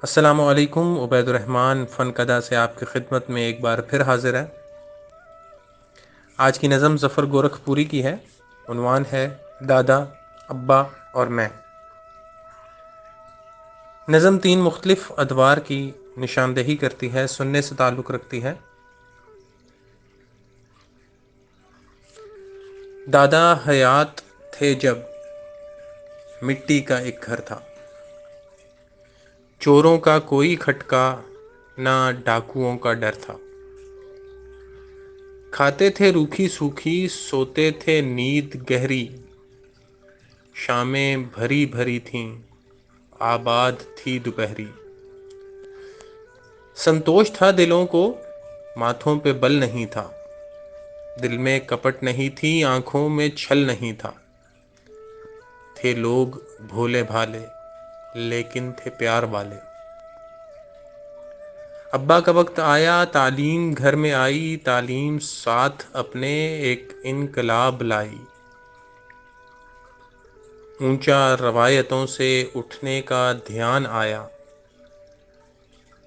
السلام علیکم، عبید الرحمن فن کدا سے آپ کی خدمت میں ایک بار پھر حاضر ہے۔ آج کی نظم ظفر گورکھ پوری کی ہے۔ عنوان ہے دادا، ابا اور میں۔ نظم 3 مختلف ادوار کی نشاندہی کرتی ہے، سننے سے تعلق رکھتی ہے۔ دادا حیات تھے جب مٹی کا ایک گھر تھا، چوروں کا کوئی کھٹکا نہ ڈاکوؤں کا ڈر تھا، کھاتے تھے روکھی سوکھی، سوتے تھے نیند گہری، شامیں بھری بھری تھیں، آباد تھی دوپہری، سنتوش تھا دلوں کو، ماتھوں پہ بل نہیں تھا، دل میں کپٹ نہیں تھی، آنکھوں میں چھل نہیں تھا، تھے لوگ بھولے بھالے لیکن تھے پیار والے۔ ابا کا وقت آیا، تعلیم گھر میں آئی، تعلیم ساتھ اپنے ایک انقلاب لائی، اونچا روایتوں سے اٹھنے کا دھیان آیا،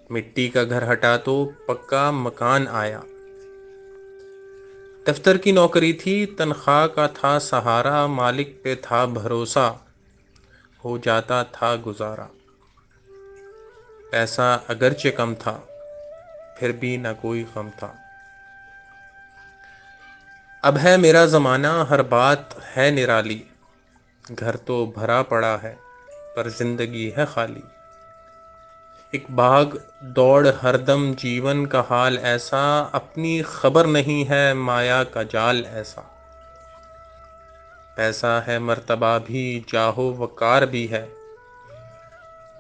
مٹی کا گھر ہٹا تو پکا مکان آیا، دفتر کی نوکری تھی، تنخواہ کا تھا سہارا، مالک پہ تھا بھروسہ، ہو جاتا تھا گزارا، پیسہ اگرچہ کم تھا پھر بھی نہ کوئی غم تھا، اب ہے میرا زمانہ، ہر بات ہے نرالی، گھر تو بھرا پڑا ہے پر زندگی ہے خالی، ایک بھاگ دوڑ ہر دم جیون کا حال ایسا، اپنی خبر نہیں ہے مایا کا جال ایسا، پیسہ ہے مرتبہ بھی، جاہ و وقار بھی ہے،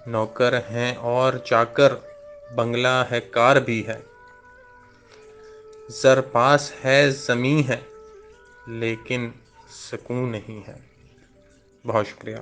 نوکر ہیں اور چاکر، بنگلہ ہے کار بھی ہے، زر پاس ہے زمیں ہے لیکن سکون نہیں ہے۔ بہت شکریہ۔